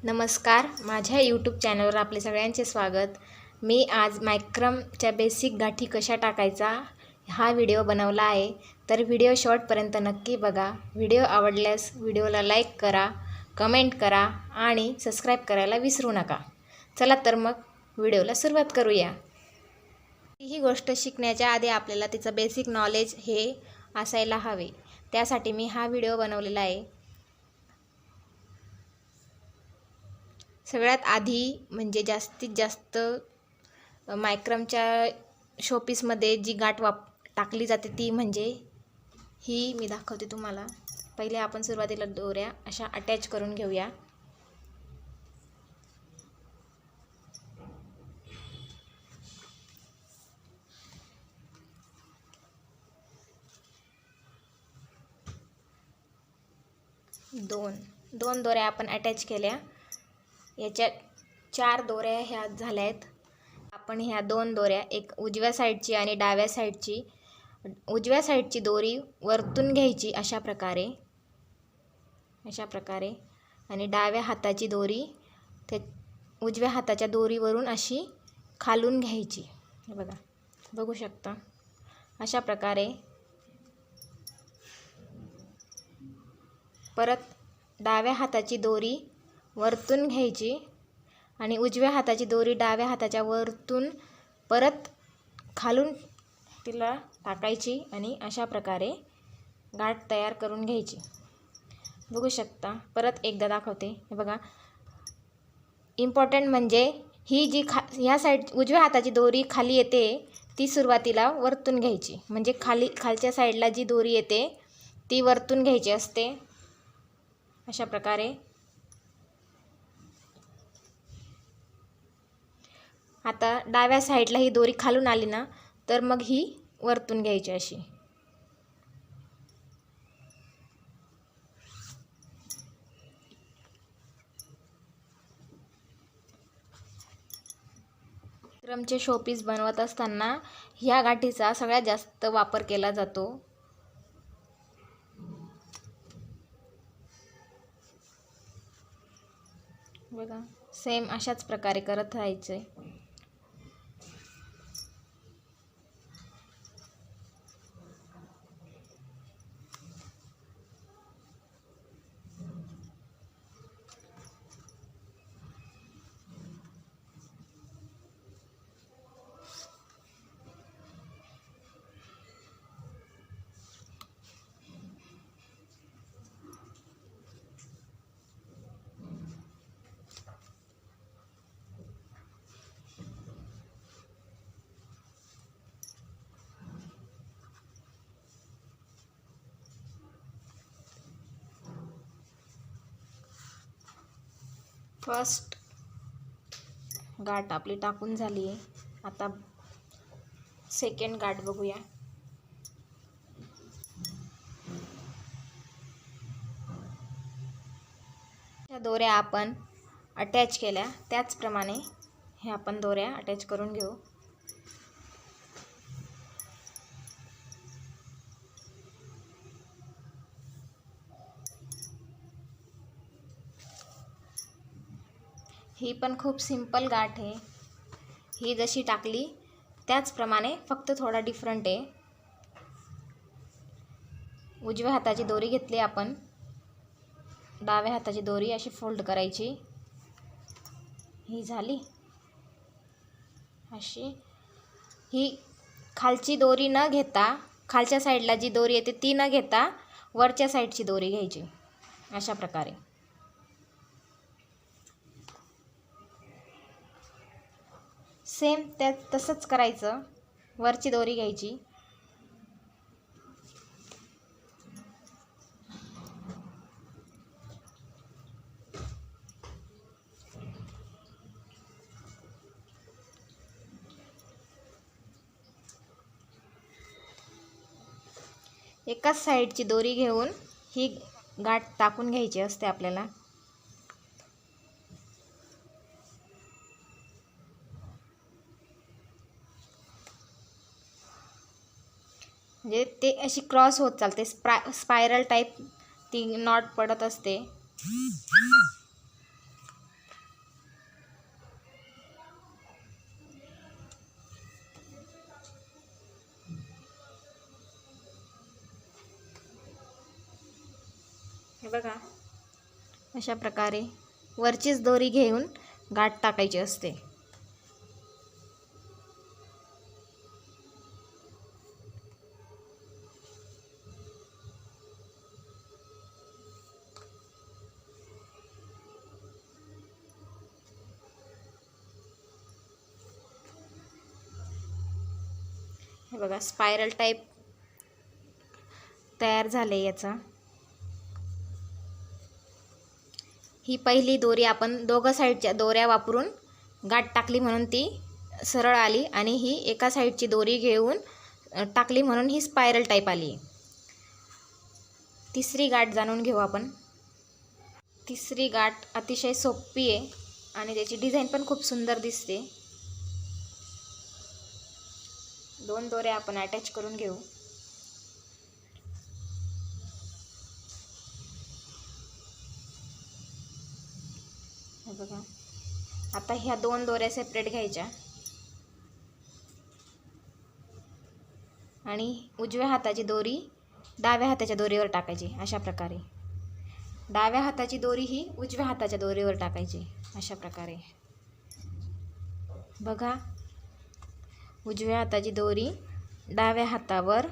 नमस्कार, माझ्या यूट्यूब चॅनलवर आपले सगळ्यांचे स्वागत। मी आज मायक्रमच्या बेसिक गाठी कशा टाकायचा हा व्हिडिओ बनवला आहे, तर व्हिडिओ शेवटपर्यंत नक्की बघा। व्हिडिओ आवडल्यास व्हिडिओला लाईक करा, कमेंट करा आणि सबस्क्राईब करायला विसरू नका। चला तर मग व्हिडिओला सुरुवात करूया। ही गोष्ट शिकण्याच्या आधी आपल्याला तिचं बेसिक नॉलेज हे असायला हवे, त्यासाठी मी हा व्हिडिओ बनवलेला आहे। सगळ्यात आधी म्हणजे जास्तीत जास्त मायक्रमच्या शोपीसमध्ये जी गाठ टाकली जाते ती म्हणजे ही मी दाखवते तुम्हाला। पहिले आपण सुरुवातीला दोऱ्या अशा अटॅच करून घेऊया। दोन दोऱ्या आपण अटॅच केल्या। याच्या 4 दोऱ्या ह्या झाल्या आहेत। आपण ह्या 2 दोऱ्या, एक उजव्या साईडची आणि डाव्या साईडची, उजव्या साईडची दोरी वरतून घ्यायची अशा प्रकारे आणि डाव्या हाताची दोरी त्या उजव्या हाताच्या दोरीवरून अशी खालून घ्यायची। हे बघा, बघू शकता अशा प्रकारे। परत डाव्या हाताची दोरी वरतून घ्यायची आणि उजव्या हाताची दोरी डाव्या हाताच्या वरतून परत खालून तिला टाकायची आणि अशा प्रकारे गाठ तयार करून घ्यायची। बघू शकता, परत एकदा दाखवते। हे बघा, इम्पॉर्टंट म्हणजे ही जी ह्या साईड उजव्या हाताची दोरी खाली येते ती सुरुवातीला वरतून घ्यायची, म्हणजे खालच्या साईडला जी दोरी येते ती वरतून घ्यायची असते अशा प्रकारे। आता डाव्या साईडला ही दोरी खालून आली ना, तर मग ही वरतून घ्यायची अशी। मायक्रमचे शोपीस बनवत असताना ह्या गाठीचा सगळ्यात जास्त वापर केला जातो। बघा, सेम अशाच प्रकारे करत राहायचे। फर्स्ट गाठ आपली टाकून झाली आहे। आता सेकंड गाठ बघूया। ह्या दोऱ्या आपण अटॅच केल्या, त्याचप्रमाणे हे आपण दोऱ्या अटॅच करून घेऊ। ही पण खूप सिंपल गाठ आहे। ही जशी टाकली त्याचप्रमाणे, फक्त थोडा डिफरंट आहे। उजव्या हाताची दोरी घेतली आपण, डाव्या हाताची दोरी अशी फोल्ड करायची। ही झाली अशी। ही खालची दोरी न घेता, खालच्या साईडला जी दोरी येते ती न घेता वरच्या साईडची दोरी घ्यायची अशा प्रकारे। सेम त्यात तसंच करायचं, वरची दोरी घ्यायची। एकाच साईडची दोरी घेऊन ही गाठ टाकून घ्यायची असते आपल्याला। म्हणजे ते अशी क्रॉस होत चालते, स्पायरल टाईप ती नॉट पडत असते। बघा, अशा प्रकारे वरचीच दोरी घेऊन गाठ टाकायची असते. हे बघा, स्पायरल टाईप तयार झाले याचा. ही पहिली दोरी आपण दोघं साईडच्या दोऱ्या वापरून गाठ टाकली म्हणून ती सरळ आली, आणि ही एका साईडची दोरी घेऊन टाकली म्हणून ही स्पायरल टाईप आली. तिसरी गाठ जाणून घेऊ आपण. तिसरी गाठ अतिशय सोपी आहे आणि त्याची डिझाईन पण खूप सुंदर दिसते. 2 दोऱ्या आपण अटॅच करून घेऊ. हे बघा, आता ह्या 2 दोऱ्या सेपरेट घ्यायच्या आणि उजव्या हाताची दोरी डाव्या हाताच्या दोरीवर टाकायची. अशा प्रकारे डाव्या हाताची दोरी ही उजव्या हाताच्या दोरीवर टाकायची. अशा प्रकारे बघा, उजव्या हाताची दोरी डाव्या हातावर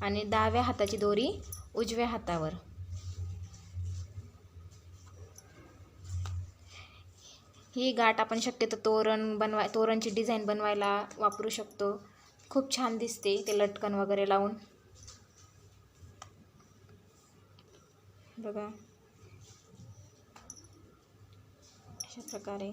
आणि डाव्या हाताची दोरी उजव्या हातावर. ही गाठ आपण शक्यतो तोरणची डिझाईन बनवायला वापरू शकतो. खूप छान दिसते ते लटकन वगैरे लावून. बघा, अशा प्रकारे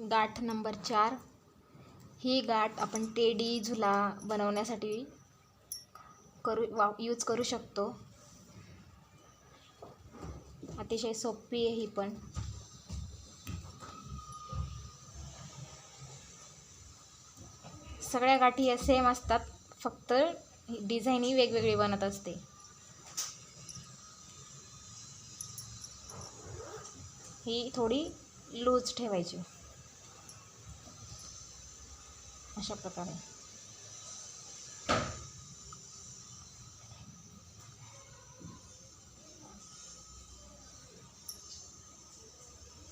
गाठ नंबर 4. ही गाठ आपण टेडी झुला बनवण्यासाठी यूज करू शकतो. अतिशय सोपी आहे ही पण. सगळ्या गाठी सेम असतात, फक्त डिझाईन ही वेगवेगळी बनत असते. ही थोडी लूज ठेवायची. अशा प्रकारे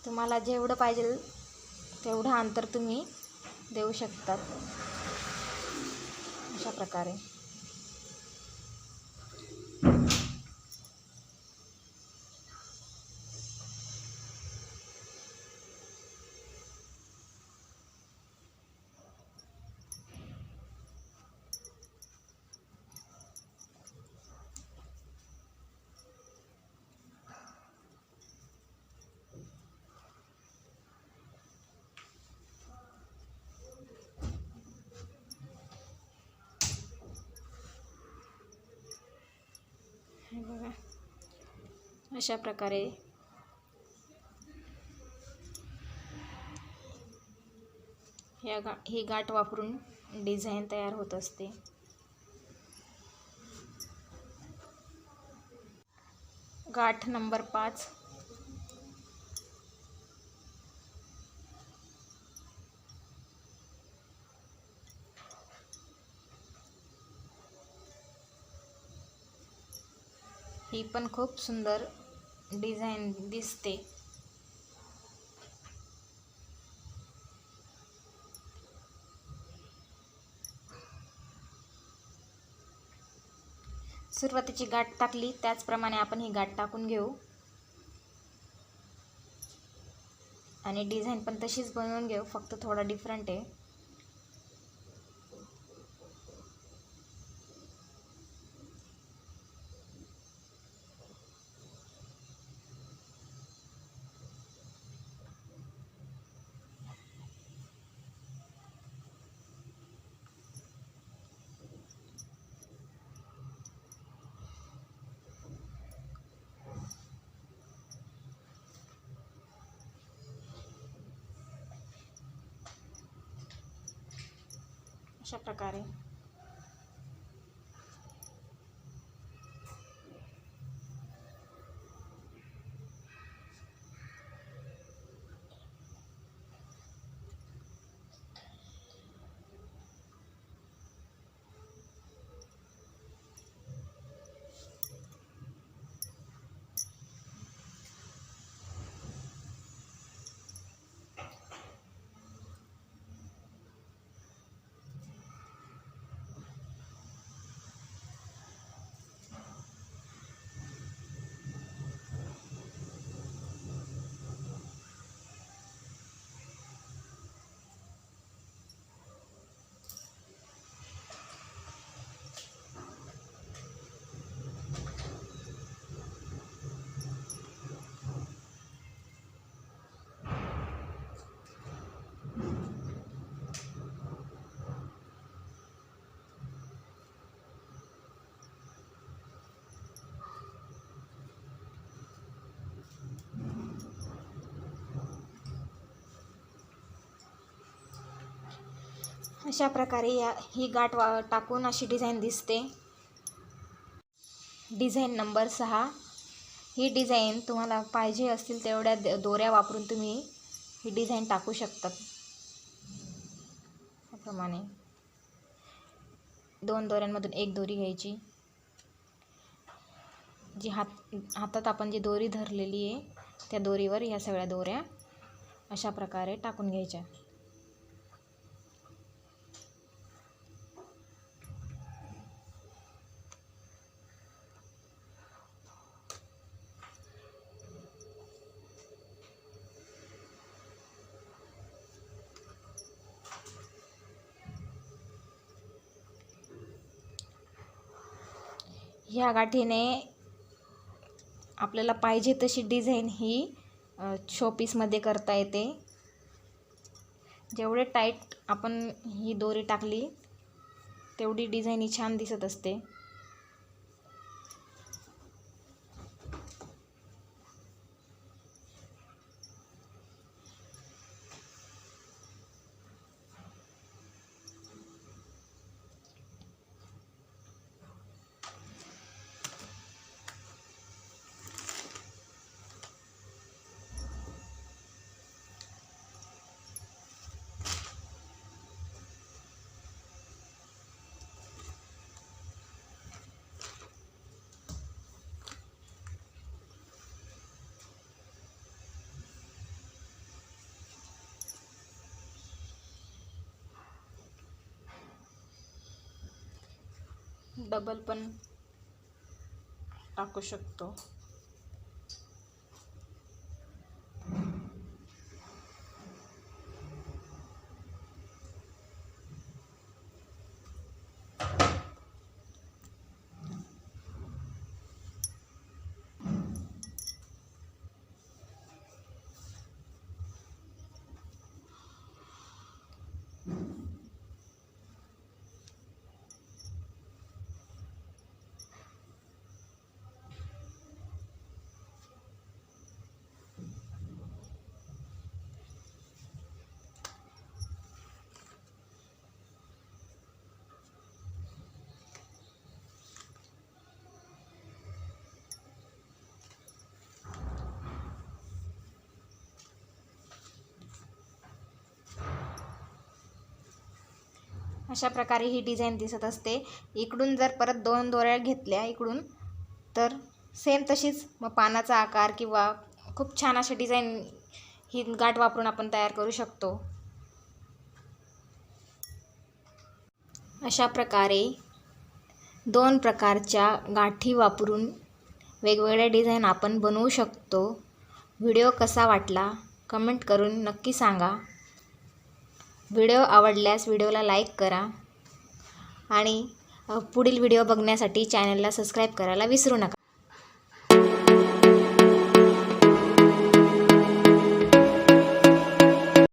तुम्हाला जेवढं पाहिजे तेवढं अंतर तुम्ही देऊ शकतात. अशा प्रकारे बघा, अशा प्रकारे ही गाठ वापरून डिझाईन तयार होत असते. गाठ नंबर 5. ही पण खूप सुंदर डिझाईन दिसते. सुरुवातीची गाठ टाकली त्याचप्रमाणे आपण ही गाठ टाकून घेऊ आणि डिझाईन पण तशीच बनवून घेऊ, फक्त थोडा डिफरंट आहे. अशा प्रकारे ही गाठ टाकून अशी डिझाईन दिसते. Design number 6. ही डिझाईन तुम्हाला पाहिजे असतील तेवढ्या दोऱ्या वापरून तुम्ही ही डिझाईन टाकू शकतात. त्याप्रमाणे 2 दोऱ्यांमधून एक दोरी घ्यायची. जी हातात आपण जी दोरी धरलेली आहे त्या दोरीवर ह्या सगळ्या दोऱ्या अशा प्रकारे टाकून घ्यायच्या. ह्या गाठीने आपल्याला पाहिजे तशी डिझाईन ही शोपीसमध्ये करता येते. जेवढे टाईट आपण ही दोरी टाकली तेवढी डिझाईन ही छान दिसत असते. डबल पण टाकू शकतो. अशा प्रकारे ही डिझाईन दिसत असते. इकडून जर परत 2 दोऱ्या घेतल्या इकडून तर सेम तशीच मग पानाचा आकार किंवा खूप छान अशी डिझाईन ही गाठ वापरून आपण तयार करू शकतो। अशा प्रकारे 2 प्रकारच्या गाठी वापरून वेगवेगळ्या डिझाईन आपण बनवू शकतो। व्हिडिओ कसा वाटला कमेंट करून नक्की सांगा। व्हिडिओ आवडल्यास व्हिडिओला लाईक करा आणि पुढील व्हिडिओ बघण्यासाठी चॅनलला सबस्क्राईब करायला विसरू नका।